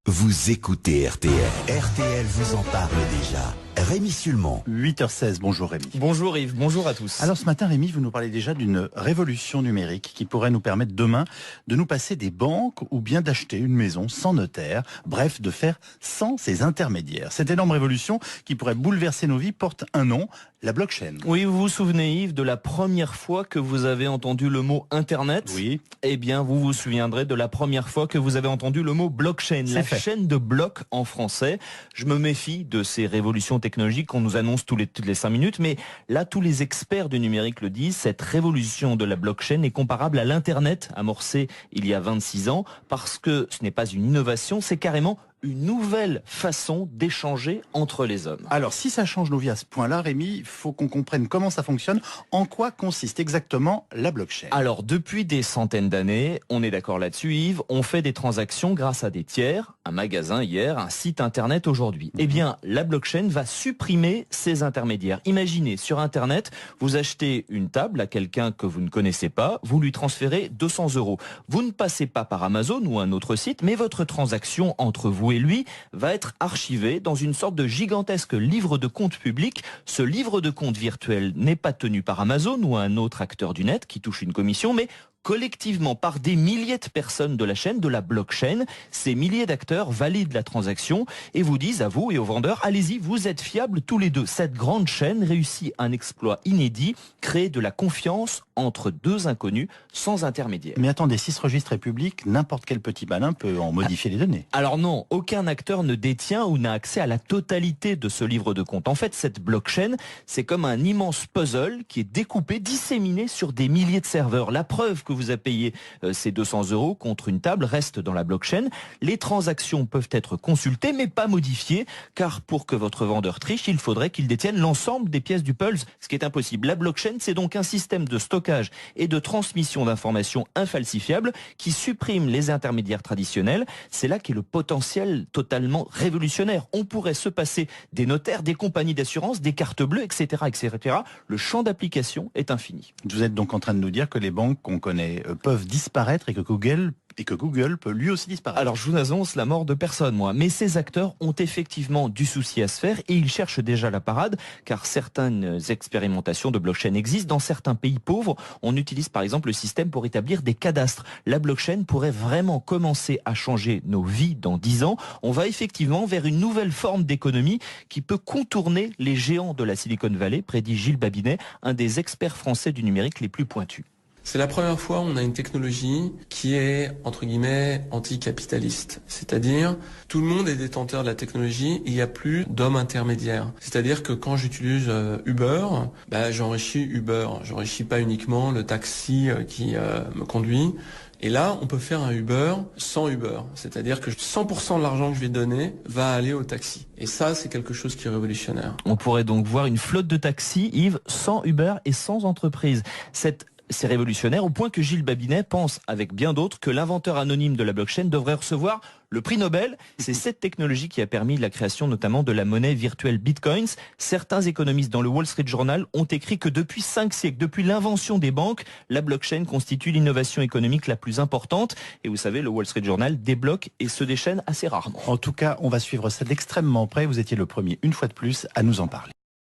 Vous écoutez RTL. RTL vous en parle déjà. Rémi Sulman. 8h16, bonjour Rémi. Bonjour Yves, bonjour à tous. Alors ce matin Rémi, vous nous parlez déjà d'une révolution numérique qui pourrait nous permettre demain de nous passer des banques ou bien d'acheter une maison sans notaire, bref de faire sans ces intermédiaires. Cette énorme révolution qui pourrait bouleverser nos vies porte un nom, la blockchain. Oui, vous vous souvenez Yves de la première fois que vous avez entendu le mot Internet? Oui. Eh bien vous vous souviendrez de la première fois que vous avez entendu le mot blockchain, la chaîne de blocs en français. Je me méfie de ces révolutions technologiques qu'on nous annonce toutes les 5 minutes, mais là tous les experts du numérique le disent, cette révolution de la blockchain est comparable à l'Internet amorcé il y a 26 ans, parce que ce n'est pas une innovation, c'est carrément une nouvelle façon d'échanger entre les hommes. Alors si ça change nos vies à ce point-là, Rémi, il faut qu'on comprenne comment ça fonctionne, en quoi consiste exactement la blockchain. Alors depuis des centaines d'années, on est d'accord là-dessus Yves, on fait des transactions grâce à des tiers, un magasin hier, un site internet aujourd'hui. Eh bien la blockchain va supprimer ces intermédiaires. Imaginez sur internet, vous achetez une table à quelqu'un que vous ne connaissez pas, vous lui transférez 200 €. Vous ne passez pas par Amazon ou un autre site, mais votre transaction entre vous et lui va être archivé dans une sorte de gigantesque livre de compte public. Ce livre de compte virtuel n'est pas tenu par Amazon ou un autre acteur du net qui touche une commission, mais collectivement par des milliers de personnes de la chaîne, de la blockchain. Ces milliers d'acteurs valident la transaction et vous disent à vous et aux vendeurs, allez-y, vous êtes fiables tous les deux. Cette grande chaîne réussit un exploit inédit, créer de la confiance entre deux inconnus sans intermédiaire. Mais attendez, si ce registre est public, n'importe quel petit malin peut en modifier les données. Alors non, aucun acteur ne détient ou n'a accès à la totalité de ce livre de compte. En fait, cette blockchain, c'est comme un immense puzzle qui est découpé, disséminé sur des milliers de serveurs. La preuve que vous avez payé ces 200 € contre une table reste dans la blockchain. Les transactions peuvent être consultées mais pas modifiées, car pour que votre vendeur triche, il faudrait qu'il détienne l'ensemble des pièces du puzzle, ce qui est impossible. La blockchain, c'est donc un système de stockage et de transmission d'informations infalsifiables qui supprime les intermédiaires traditionnels. C'est là qu'est le potentiel totalement révolutionnaire. On pourrait se passer des notaires, des compagnies d'assurance, des cartes bleues, etc., etc. Le champ d'application est infini. Vous êtes donc en train de nous dire que les banques qu'on connaît peuvent disparaître et que Google peut lui aussi disparaître. Alors je vous annonce la mort de personne, moi. Mais ces acteurs ont effectivement du souci à se faire et ils cherchent déjà la parade, car certaines expérimentations de blockchain existent. Dans certains pays pauvres, on utilise par exemple le système pour établir des cadastres. La blockchain pourrait vraiment commencer à changer nos vies dans 10 ans. On va effectivement vers une nouvelle forme d'économie qui peut contourner les géants de la Silicon Valley, prédit Gilles Babinet, un des experts français du numérique les plus pointus. C'est la première fois où on a une technologie qui est, entre guillemets, anticapitaliste. C'est-à-dire, tout le monde est détenteur de la technologie et il n'y a plus d'hommes intermédiaires. C'est-à-dire que quand j'utilise Uber, j'enrichis Uber. J'enrichis pas uniquement le taxi qui me conduit. Et là, on peut faire un Uber sans Uber. C'est-à-dire que 100% de l'argent que je vais donner va aller au taxi. Et ça, c'est quelque chose qui est révolutionnaire. On pourrait donc voir une flotte de taxis, Yves, sans Uber et sans entreprise. C'est révolutionnaire au point que Gilles Babinet pense, avec bien d'autres, que l'inventeur anonyme de la blockchain devrait recevoir le prix Nobel. C'est cette technologie qui a permis la création notamment de la monnaie virtuelle Bitcoins. Certains économistes dans le Wall Street Journal ont écrit que depuis 5 siècles, depuis l'invention des banques, la blockchain constitue l'innovation économique la plus importante. Et vous savez, le Wall Street Journal débloque et se déchaîne assez rarement. En tout cas, on va suivre ça d'extrêmement près. Vous étiez le premier, une fois de plus, à nous en parler.